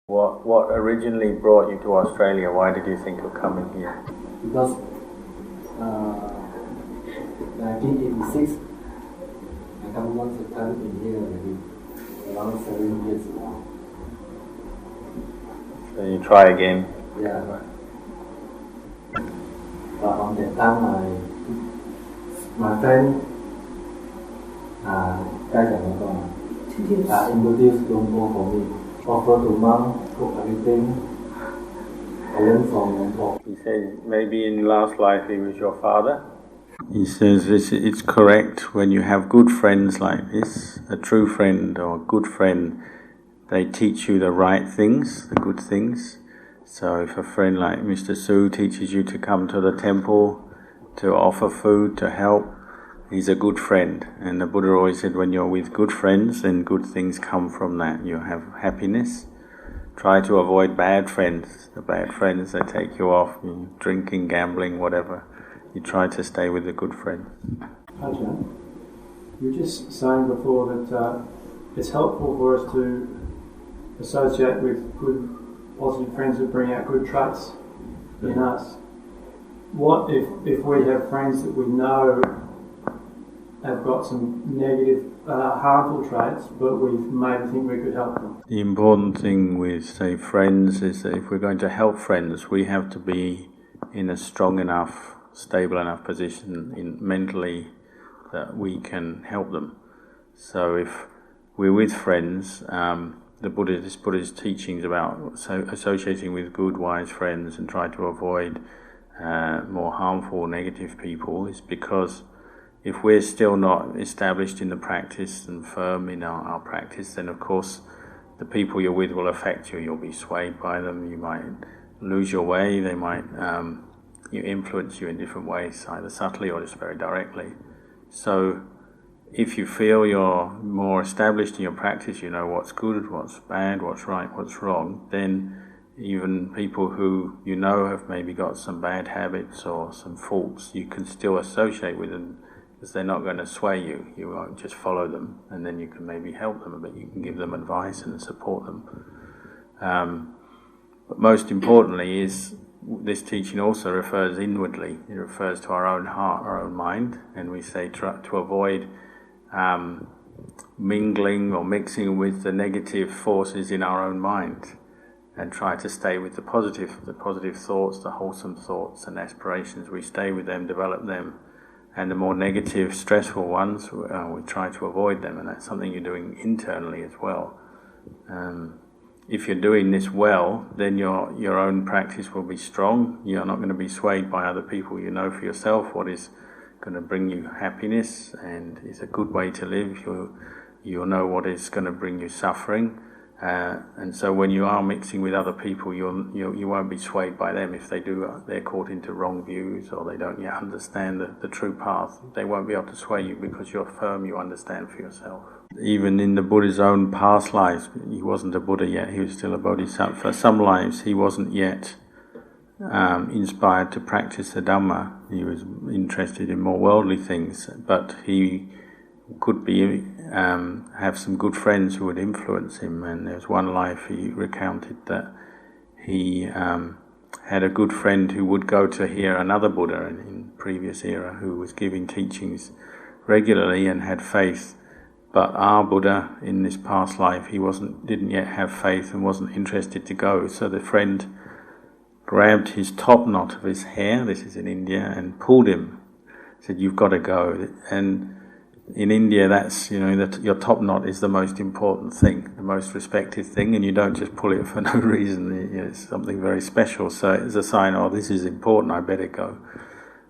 What originally brought you to Australia? Why did you think of coming here? Because 1986, I come once a time in here maybe around 7 years ago. So you try again? Yeah. But on that time, my friend, Ajahn Kalyano, introduced Dhamma for me. Offer to monk, cook everything. I learned from mentor. He says maybe in last life he was your father. He says it's correct when you have good friends like this, a true friend or a good friend, they teach you the right things, the good things. So if a friend like Mr. Su teaches you to come to the temple, to offer food, to help, he's a good friend. And the Buddha always said when you're with good friends, then good things come from that. You have happiness. Try to avoid bad friends. The bad friends, they take you off, drinking, gambling, whatever. You try to stay with the good friends. Ajahn, you were just saying before that it's helpful for us to associate with good, positive friends that bring out good traits in us. What if we have friends that we know have got some negative, harmful traits, but we maybe think we could help them? The important thing with, say, friends is that if we're going to help friends, we have to be in a strong enough, stable enough position mentally that we can help them. So if we're with friends, this Buddha's teachings about associating with good, wise friends and try to avoid more harmful, negative people is because if we're still not established in the practice and firm in our practice, then of course the people you're with will affect you. You'll be swayed by them, you might lose your way, they might influence you in different ways, either subtly or just very directly. So if you feel you're more established in your practice, you know what's good, what's bad, what's right, what's wrong, then even people who you know have maybe got some bad habits or some faults, you can still associate with them because they're not going to sway you. You won't just follow them, and then you can maybe help them, but you can give them advice and support them. But most importantly is this teaching also refers inwardly. It refers to our own heart, our own mind, and we say to avoid mingling or mixing with the negative forces in our own mind, and try to stay with the positive thoughts, the wholesome thoughts and aspirations. We stay with them, develop them, and the more negative, stressful ones, we try to avoid them, and that's something you're doing internally as well. If you're doing this well, then your own practice will be strong. You're not going to be swayed by other people. You know for yourself what is going to bring you happiness and is a good way to live. You'll know what is going to bring you suffering. And so when you are mixing with other people, you won't be swayed by them. If they do, they're caught into wrong views or they don't yet understand the true path. They won't be able to sway you because you're firm, you understand for yourself. Even in the Buddha's own past lives, he wasn't a Buddha yet, he was still a bodhisattva. Some lives he wasn't yet inspired to practice the dhamma. He was interested in more worldly things, but he could be have some good friends who would influence him. And there was one life he recounted that he had a good friend who would go to hear another Buddha in previous era who was giving teachings regularly and had faith. But our Buddha in this past life, he didn't yet have faith and wasn't interested to go. So the friend grabbed his top knot of his hair, this is in India, and pulled him. Said, "You've got to go." And in India, that's, that your top knot is the most important thing, the most respected thing, and you don't just pull it for no reason. It's something very special. So it's a sign, this is important, I better go.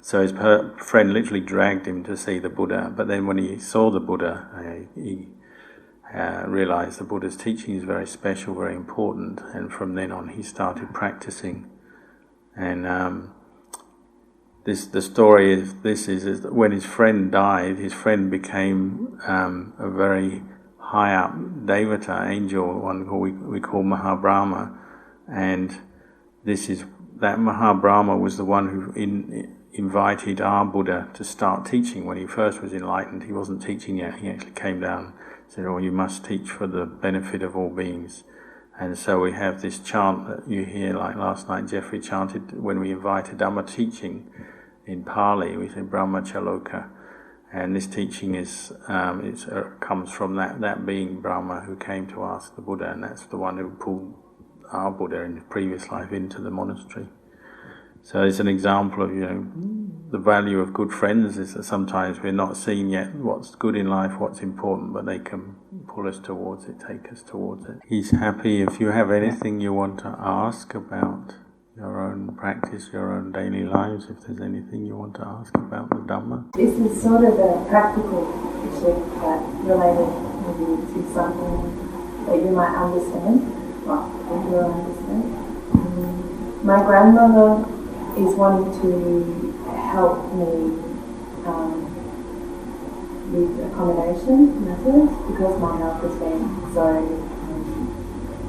So his friend literally dragged him to see the Buddha, but then when he saw the Buddha, he realized the Buddha's teaching is very special, very important, and from then on he started practicing. And the story of this is that when his friend died, his friend became a very high up Devata, angel, one who we call Mahabrahma, and that Mahabrahma was the one who invited our Buddha to start teaching. When he first was enlightened, he wasn't teaching yet. He actually came down and said, "You must teach for the benefit of all beings." And so we have this chant that you hear, like last night Jeffrey chanted when we invited Dhamma teaching in Pali. We say Brahma Chaloka, and this teaching is comes from that being Brahma who came to ask the Buddha, and that's the one who pulled our Buddha in his previous life into the monastery. So it's an example of, the value of good friends is that sometimes we're not seeing yet what's good in life, what's important, but they can pull us towards it, take us towards it. He's happy if you have anything you want to ask about your own practice, your own daily lives, if there's anything you want to ask about the Dhamma. This is sort of a practical issue that related maybe to something that you might understand, well, that you will understand. My grandmother is wanting to help me with accommodation methods because my health has been so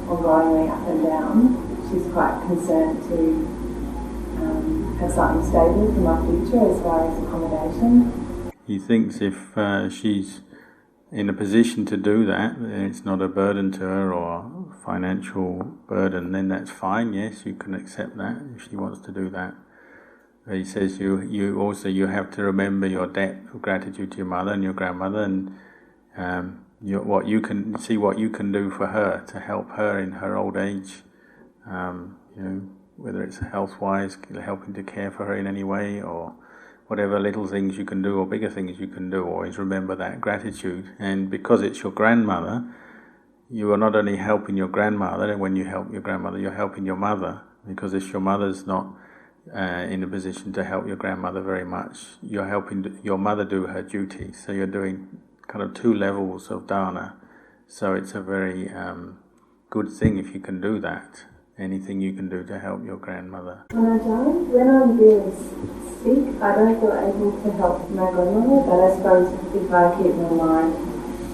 ongoingly up and down. She's quite concerned to have something stable for my future as far as accommodation. He thinks if she's in a position to do that, it's not a burden to her or a financial burden, then that's fine. Yes, you can accept that if she wants to do that. He says you also have to remember your debt of gratitude to your mother and your grandmother, and what you can do for her to help her in her old age. Whether it's health-wise, helping to care for her in any way, or whatever little things you can do or bigger things you can do, always remember that gratitude. And because it's your grandmother, you are not only helping your grandmother, and when you help your grandmother, you're helping your mother, because if your mother's not in a position to help your grandmother very much, you're helping your mother do her duty. So you're doing kind of two levels of dana. So it's a very good thing if you can do that. Anything you can do to help your grandmother. When I'm really sick, I don't feel able to help my grandmother, but I suppose if I keep my mind,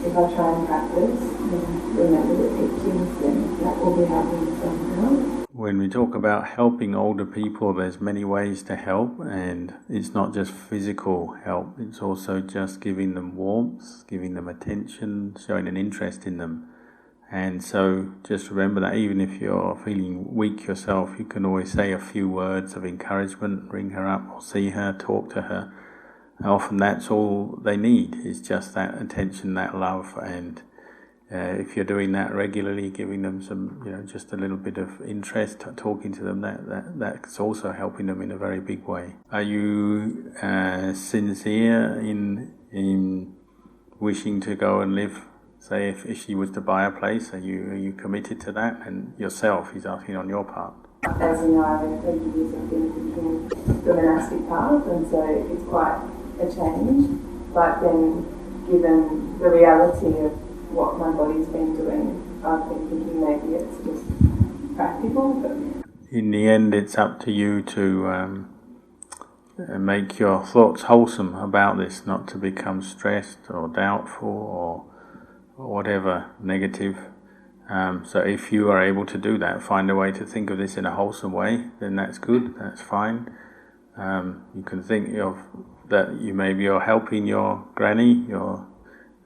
if I try and practice and remember the teachings, then that will be happening somehow. When we talk about helping older people, there's many ways to help, and it's not just physical help, it's also just giving them warmth, giving them attention, showing an interest in them. And so just remember that even if you're feeling weak yourself, you can always say a few words of encouragement, ring her up or see her, talk to her. And often that's all they need, is just that attention, that love. And if you're doing that regularly, giving them some, just a little bit of interest, talking to them, that's also helping them in a very big way. Are you sincere in wishing to go and live? Say if she was to buy a place, are you committed to that? And yourself, he's asking on your part. As you know, over years I've been thinking the monastic path, and so it's quite a change. But then, given the reality of what my body's been doing, I've been thinking maybe it's just practical. But in the end, it's up to you to make your thoughts wholesome about this, not to become stressed or doubtful or whatever negative. So if you are able to do that, find a way to think of this in a wholesome way, then that's good, that's fine. You can think of that you're helping your granny, you're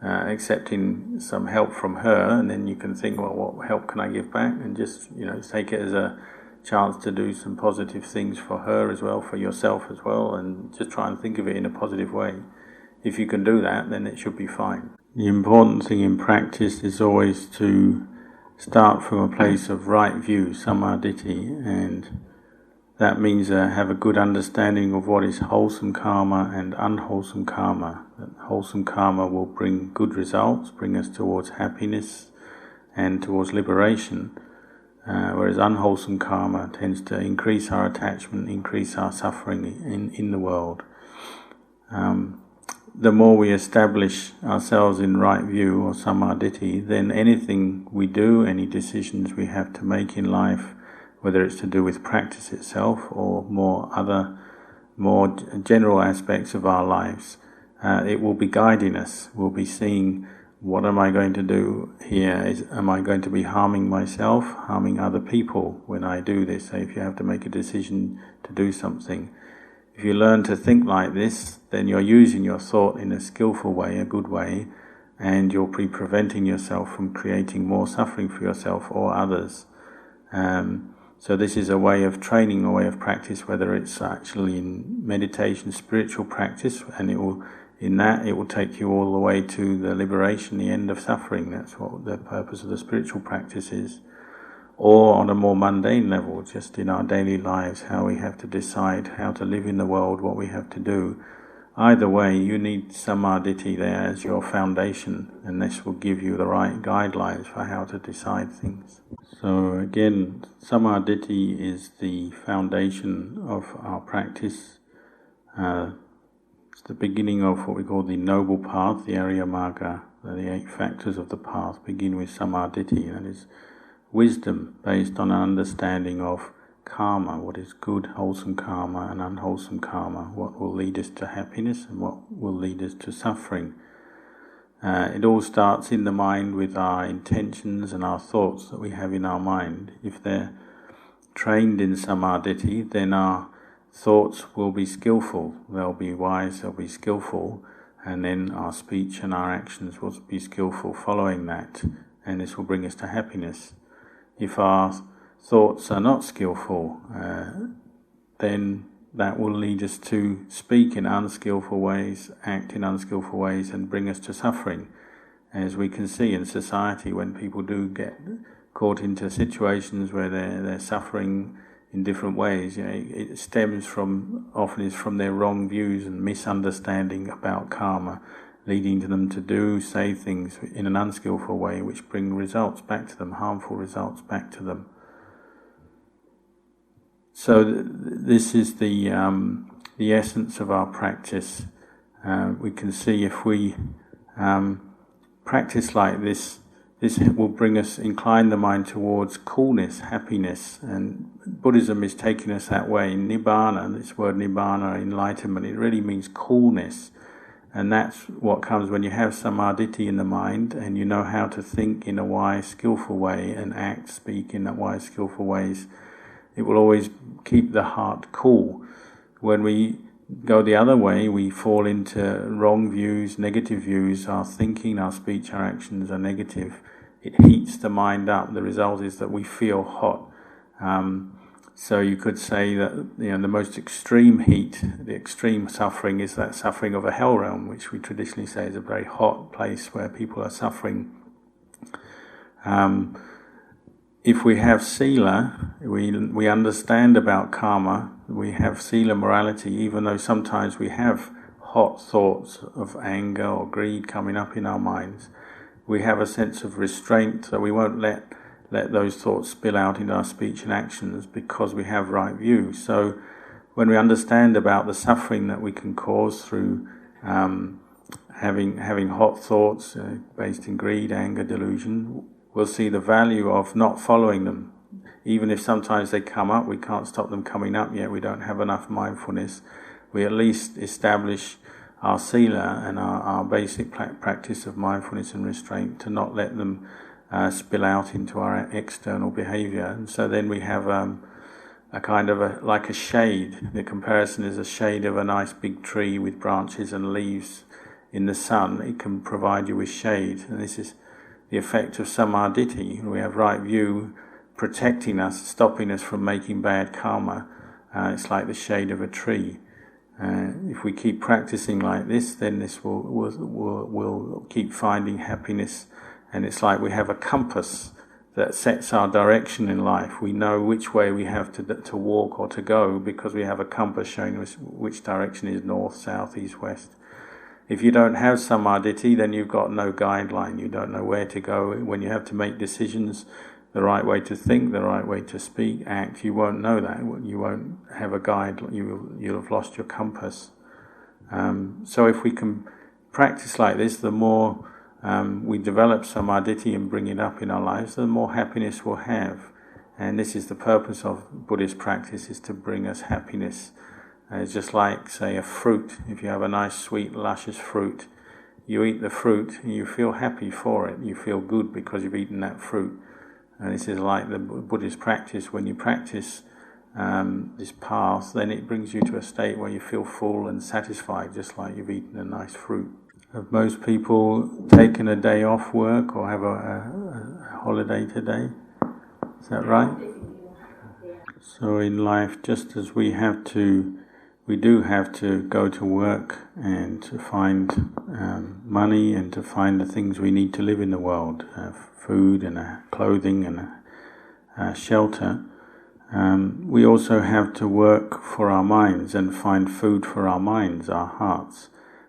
accepting some help from her, and then you can think, well, what help can I give back? And just take it as a chance to do some positive things for her as well, for yourself as well, and just try and think of it in a positive way. If you can do that, then it should be fine. The important thing in practice is always to start from a place of right view, samadhi, and that means have a good understanding of what is wholesome karma and unwholesome karma. That wholesome karma will bring good results, bring us towards happiness and towards liberation, whereas unwholesome karma tends to increase our attachment, increase our suffering in the world. The more we establish ourselves in right view or samadhi, then anything we do, any decisions we have to make in life, whether it's to do with practice itself or more general aspects of our lives, it will be guiding us. We'll be seeing, what am I going to do here? Am I going to be harming myself, harming other people when I do this? So if you have to make a decision to do something, if you learn to think like this, then you're using your thought in a skillful way, a good way, and you'll be preventing yourself from creating more suffering for yourself or others. So this is a way of training, a way of practice, whether it's actually in meditation, spiritual practice, and it will take you all the way to the liberation, the end of suffering. That's what the purpose of the spiritual practice is. Or on a more mundane level, just in our daily lives, how we have to decide how to live in the world, what we have to do. Either way, you need samadhi there as your foundation, and this will give you the right guidelines for how to decide things. So again, samadhi is the foundation of our practice. It's the beginning of what we call the noble path, the Arya Marga. The 8 factors of the path begin with samadhi, that is wisdom based on an understanding of karma, what is good, wholesome karma and unwholesome karma, what will lead us to happiness and what will lead us to suffering. It all starts in the mind with our intentions and our thoughts that we have in our mind. If they're trained in samadhi, then our thoughts will be skillful, they'll be wise, they'll be skillful, and then our speech and our actions will be skillful following that, and this will bring us to happiness. If our thoughts are not skillful, then that will lead us to speak in unskillful ways, act in unskillful ways, and bring us to suffering. As we can see in society, when people do get caught into situations where they're suffering in different ways, it stems often from their wrong views and misunderstanding about karma, leading to them to say things in an unskillful way which bring results back to them, harmful results back to them. So this is the essence of our practice. We can see if we practice like this, this will incline the mind towards coolness, happiness, and Buddhism is taking us that way. Nibbana, this word nibbana, enlightenment, it really means coolness. And that's what comes when you have samadhi in the mind and you know how to think in a wise, skillful way and act, speak in that wise, skillful ways. It will always keep the heart cool. When we go the other way, we fall into wrong views, negative views. Our thinking, our speech, our actions are negative. It heats the mind up. The result is that we feel hot. So you could say that the most extreme heat, the extreme suffering, is that suffering of a hell realm, which we traditionally say is a very hot place where people are suffering. If we have sila, we understand about karma, we have sila morality, even though sometimes we have hot thoughts of anger or greed coming up in our minds, we have a sense of restraint, so we won't let those thoughts spill out in our speech and actions because we have right view. So when we understand about the suffering that we can cause through having hot thoughts based in greed, anger, delusion, we'll see the value of not following them. Even if sometimes they come up, we can't stop them coming up yet, we don't have enough mindfulness, we at least establish our sila and our basic practice of mindfulness and restraint to not let them spill out into our external behavior. And so then we have a kind of like a shade. The comparison is a shade of a nice big tree with branches and leaves in the sun. It can provide you with shade, and this is the effect of samadhi. We have right view protecting us, stopping us from making bad karma. It's like the shade of a tree. If we keep practicing like this, then this will keep finding happiness. And it's like we have a compass that sets our direction in life. We know which way we have to walk or to go because we have a compass showing us which direction is north, south, east, west. If you don't have samadhi, then you've got no guideline. You don't know where to go. When you have to make decisions, the right way to think, the right way to speak, act, you won't know that. You won't have a guide. You'll have lost your compass. So if we can practice like this, the more we develop samadhi and bring it up in our lives, the more happiness we'll have. And this is the purpose of Buddhist practice, is to bring us happiness. It's just like, say, a fruit. If you have a nice, sweet, luscious fruit, you eat the fruit and you feel happy for it. You feel good because you've eaten that fruit. And this is like the Buddhist practice. When you practice this path, then it brings you to a state where you feel full and satisfied, just like you've eaten a nice fruit. Have most people taken a day off work or have a holiday today? Is that right? So in life, just as we do have to go to work and to find money and to find the things we need to live in the world, food and clothing and shelter. We also have to work for our minds and find food for our minds, our hearts.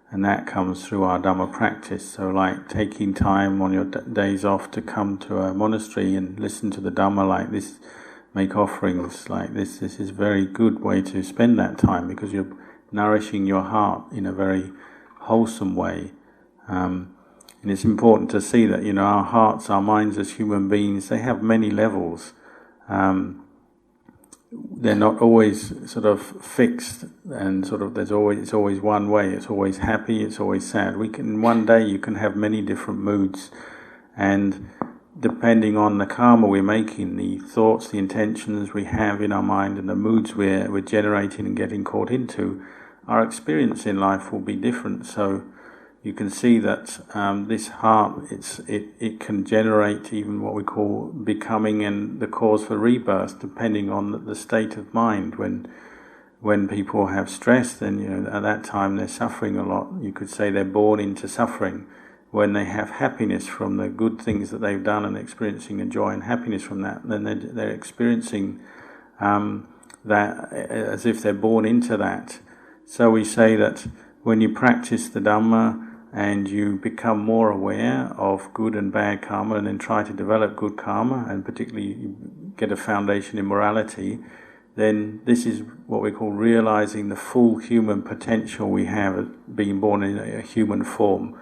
And that comes through our dhamma practice. So like taking time on your days off to come to a monastery and listen to the dhamma like this, make offerings like this is a very good way to spend that time, because you're nourishing your heart in a very wholesome way. And it's important to see that, our hearts, our minds as human beings, they have many levels. They're not always sort of fixed and sort of it's always one way. It's always happy, it's always sad. One day you can have many different moods, and depending on the karma we're making, the thoughts, the intentions we have in our mind and the moods we're generating and getting caught into, our experience in life will be different. So you can see that this heart, it can generate even what we call becoming and the cause for rebirth, depending on the state of mind. When people have stress, then at that time they're suffering a lot. You could say they're born into suffering. When they have happiness from the good things that they've done and experiencing a joy and happiness from that, then they're experiencing that as if they're born into that. So we say that when you practice the Dhamma and you become more aware of good and bad karma, and then try to develop good karma, and particularly you get a foundation in morality, then this is what we call realizing the full human potential we have being born in a human form.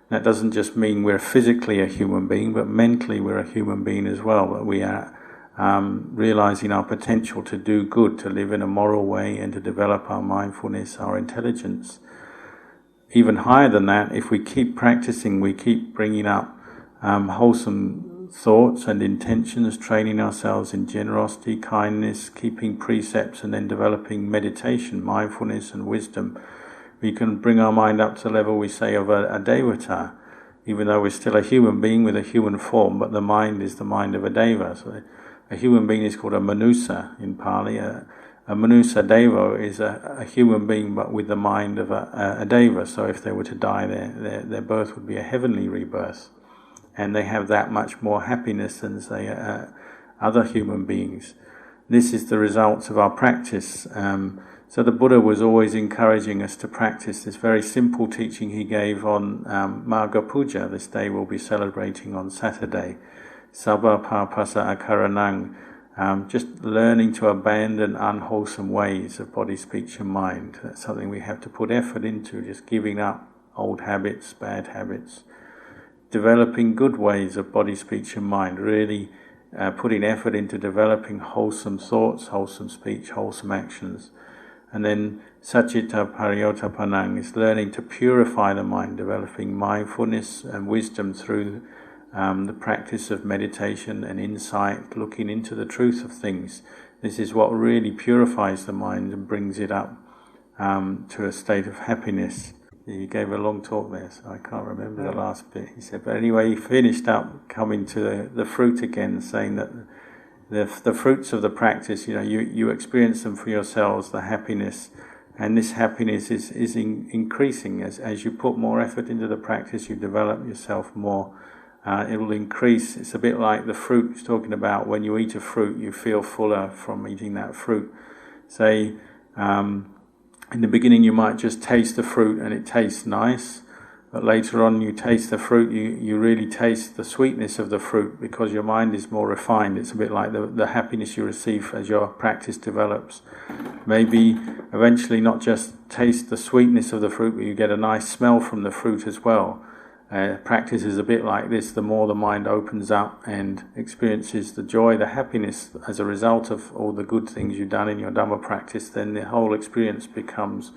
That doesn't just mean we're physically a human being, but mentally we're a human being as well, that we are realizing our potential to do good, to live in a moral way, and to develop our mindfulness, our intelligence. Even higher than that, if we keep practicing, we keep bringing up wholesome thoughts and intentions, training ourselves in generosity, kindness, keeping precepts, and then developing meditation, mindfulness and wisdom, we can bring our mind up to the level, we say, of a devata, even though we're still a human being with a human form, but the mind is the mind of a deva. So a human being is called a manusa in Pali. A manusa deva is a human being but with the mind of a deva. So if they were to die, their birth would be a heavenly rebirth. And they have that much more happiness than, say, other human beings. This is the results of our practice. So the Buddha was always encouraging us to practice this very simple teaching he gave on Magha Puja, this day we'll be celebrating on Saturday. Sabba Papasa Akaranang. Just learning to abandon unwholesome ways of body, speech and mind. That's something we have to put effort into, just giving up old habits, bad habits. Developing good ways of body, speech and mind, really putting effort into developing wholesome thoughts, wholesome speech, wholesome actions. And then Sacitta Pariyotapanang is learning to purify the mind, developing mindfulness and wisdom through the practice of meditation and insight, looking into the truth of things. This is what really purifies the mind and brings it up to a state of happiness. He gave a long talk there, so I can't remember the last bit he said. But anyway, he finished up coming to the fruit again, saying that the fruits of the practice, you experience them for yourselves, the happiness, and this happiness is increasing. As you put more effort into the practice, you develop yourself more. It will increase. It's a bit like the fruit he's talking about. When you eat a fruit, you feel fuller from eating that fruit. Say, in the beginning you might just taste the fruit and it tastes nice, but later on you taste the fruit, you really taste the sweetness of the fruit because your mind is more refined. It's a bit like the happiness you receive as your practice develops. Maybe eventually not just taste the sweetness of the fruit, but you get a nice smell from the fruit as well. Practice is a bit like this. The more the mind opens up and experiences the joy, the happiness as a result of all the good things you've done in your Dhamma practice, then the whole experience becomes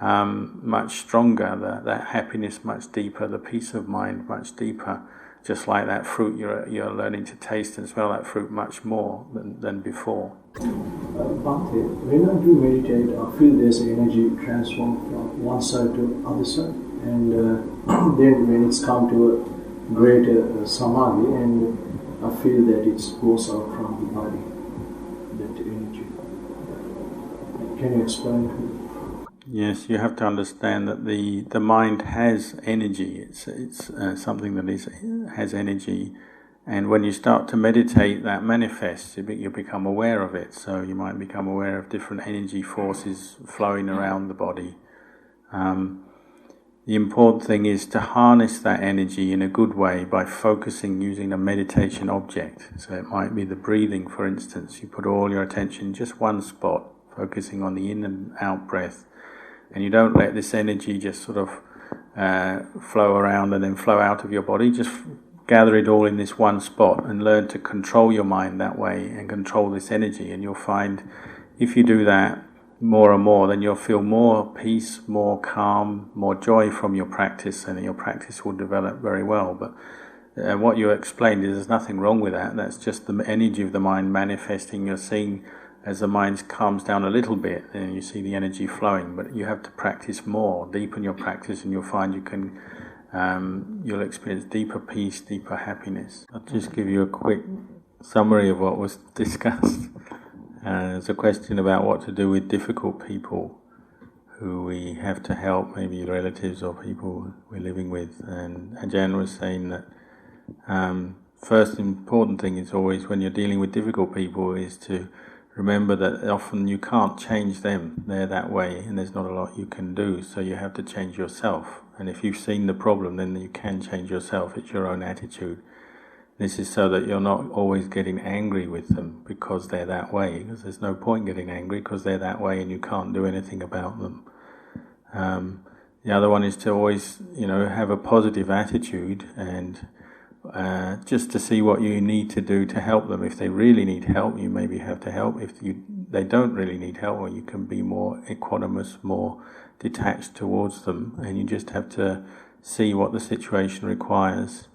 much stronger, that happiness much deeper, the peace of mind much deeper. Just like that fruit, you're learning to taste and smell that fruit much more than before. Bhante, when I do meditate, I feel there's energy transform from one side to other side. and then when it's come to a greater samadhi, and I feel that it goes out from the body, that energy. Can you explain? Yes, you have to understand that the mind has energy. It's something that has energy, and when you start to meditate, that manifests. You become aware of it. So you might become aware of different energy forces flowing around the body. The important thing is to harness that energy in a good way by focusing using a meditation object. So it might be the breathing, for instance. You put all your attention in just one spot, focusing on the in and out breath. And you don't let this energy just sort of flow around and then flow out of your body. Just gather it all in this one spot and learn to control your mind that way and control this energy. And you'll find if you do that more and more, then you'll feel more peace, more calm, more joy from your practice, and your practice will develop very well. But what you explained is there's nothing wrong with that. That's just the energy of the mind manifesting. You're seeing as the mind calms down a little bit, then you see the energy flowing. But you have to practice more, deepen your practice, and you'll find you can, you'll experience deeper peace, deeper happiness. I'll just give you a quick summary of what was discussed. There's a question about what to do with difficult people who we have to help, maybe relatives or people we're living with. And Ajahn was saying that first important thing is always when you're dealing with difficult people is to remember that often you can't change them. They're that way and there's not a lot you can do, so you have to change yourself. And if you've seen the problem, then you can change yourself. It's your own attitude. This is so that you're not always getting angry with them because they're that way, because there's no point getting angry because they're that way and you can't do anything about them. The other one is to always, have a positive attitude and just to see what you need to do to help them. If they really need help, you maybe have to help. If they don't really need help, well, you can be more equanimous, more detached towards them, and you just have to see what the situation requires.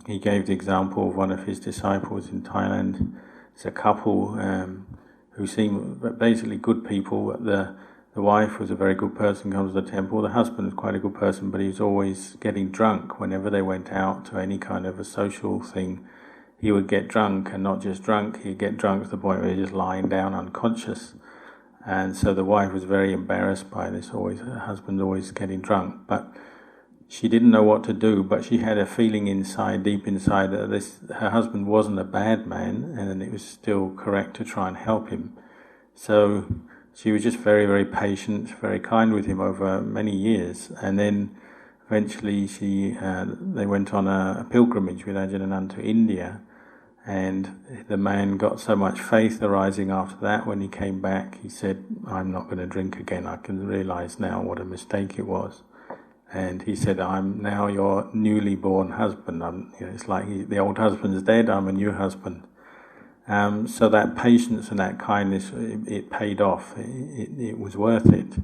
He gave the example of one of his disciples in Thailand. It's a couple who seem basically good people. The wife was a very good person, comes to the temple. The husband was quite a good person, but he was always getting drunk. Whenever they went out to any kind of a social thing, he would get drunk, and not just drunk, he'd get drunk to the point where he was just lying down unconscious. And so the wife was very embarrassed by this, her husband always getting drunk. But she didn't know what to do, but she had a feeling deep inside, that her husband wasn't a bad man, and it was still correct to try and help him. So she was just very, very patient, very kind with him over many years. And then eventually they went on a pilgrimage with Ajahn Anan to India, and the man got so much faith arising after that. When he came back, he said, "I'm not going to drink again. I can realize now what a mistake it was." And he said, "I'm now your newly born husband. It's like the old husband's dead, I'm a new husband." So that patience and that kindness, it paid off. It was worth it.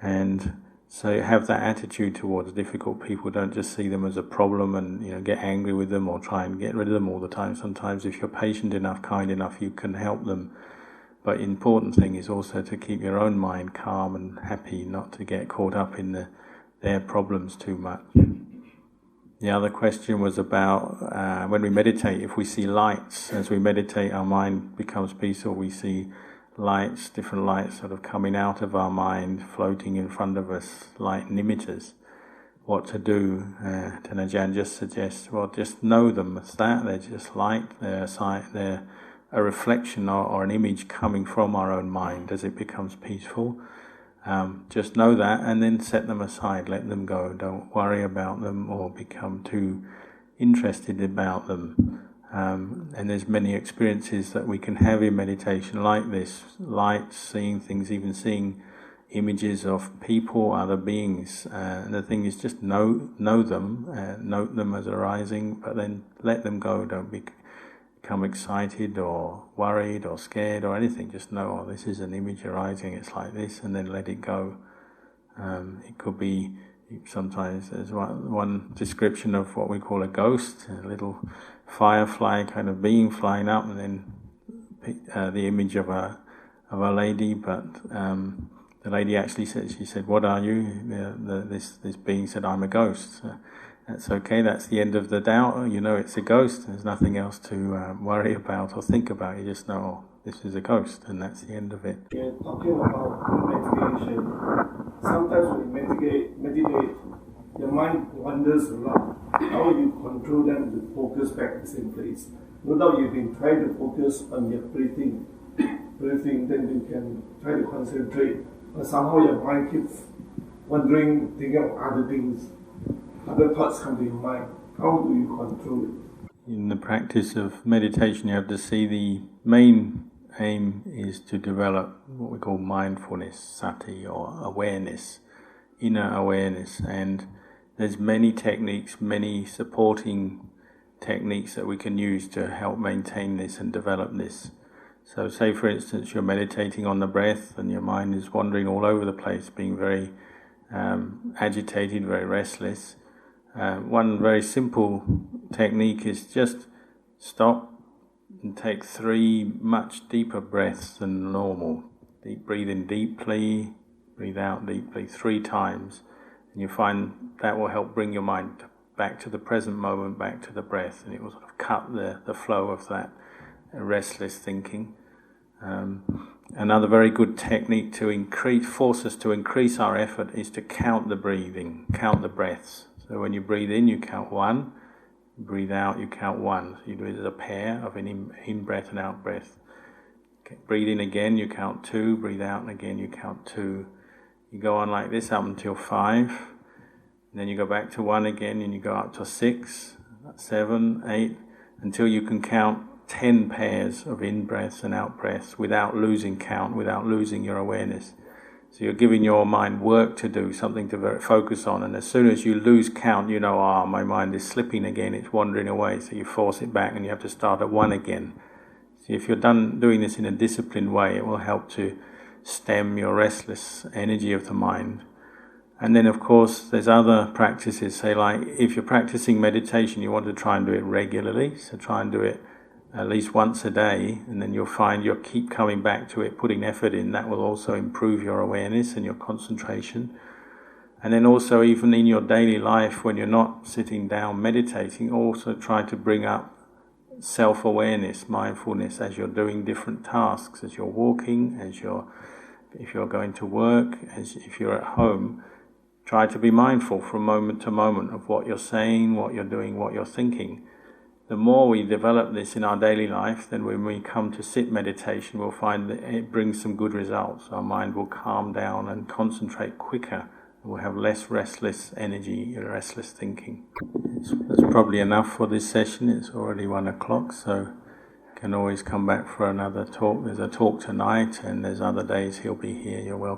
And so have that attitude towards difficult people. Don't just see them as a problem and get angry with them or try and get rid of them all the time. Sometimes if you're patient enough, kind enough, you can help them. But the important thing is also to keep your own mind calm and happy, not to get caught up in their problems too much. The other question was about when we meditate, if we see lights, as we meditate our mind becomes peaceful, we see lights, different lights sort of coming out of our mind, floating in front of us, light and images. What to do? Ajahn just suggests, well, just know them as that, they're just light, they're a reflection or an image coming from our own mind as it becomes peaceful. Just know that and then set them aside, let them go. Don't worry about them or become too interested about them. And there's many experiences that we can have in meditation like this, lights, seeing things, even seeing images of people, other beings. And the thing is just know them, note them as arising, but then let them go. Don't become excited or worried or scared or anything. Just know, oh, this is an image arising, it's like this, and then let it go. It could be, sometimes there's one description of what we call a ghost, a little firefly kind of being flying up, and then the image of a lady, but the lady actually said, she said, "What are you?" This being said, "I'm a ghost." That's okay, that's the end of the doubt. You know it's a ghost, there's nothing else to worry about or think about. You just know, oh, this is a ghost, and that's the end of it. Yeah, talking about meditation, sometimes when you meditate, your mind wanders a lot. How will you control them to focus back at the same place? No doubt you've been trying to focus on your breathing, then you can try to concentrate. But somehow your mind keeps wandering, thinking of other things. Other thoughts come to your mind. How do you control it? In the practice of meditation, you have to see the main aim is to develop what we call mindfulness, sati, or awareness, inner awareness. And there's many techniques, many supporting techniques that we can use to help maintain this and develop this. So say for instance you're meditating on the breath and your mind is wandering all over the place, being very agitated, very restless. One very simple technique is just stop and take 3 much deeper breaths than normal. Breathe in deeply, breathe out deeply 3 times, and you find that will help bring your mind back to the present moment, back to the breath, and it will sort of cut the flow of that restless thinking. Another very good technique to force us to increase our effort is to count the breathing, count the breaths. So when you breathe in, you count 1. Breathe out, you count 1. So you do it as a pair of an in-breath and out-breath. Okay. Breathe in again, you count 2. Breathe out, and again you count 2. You go on like this up until 5. And then you go back to 1 again, and you go up to 6, 7, 8, until you can count 10 pairs of in-breaths and out-breaths without losing count, without losing your awareness. So you're giving your mind work to do, something to focus on, and as soon as you lose count, you know, my mind is slipping again, it's wandering away, so you force it back and you have to start at 1 again. So if you're doing this in a disciplined way, it will help to stem your restless energy of the mind. And then of course there's other practices, say like if you're practicing meditation, you want to try and do it regularly, so try and do it at least once a day, and then you'll find you'll keep coming back to it, putting effort in. That will also improve your awareness and your concentration. And then also even in your daily life, when you're not sitting down meditating, also try to bring up self-awareness, mindfulness as you're doing different tasks, as you're walking, if you're going to work, if you're at home. Try to be mindful from moment to moment of what you're saying, what you're doing, what you're thinking. The more we develop this in our daily life, then when we come to sit meditation, we'll find that it brings some good results. Our mind will calm down and concentrate quicker. We'll have less restless energy, restless thinking. That's probably enough for this session. It's already 1 o'clock, so you can always come back for another talk. There's a talk tonight, and there's other days he'll be here. You're welcome.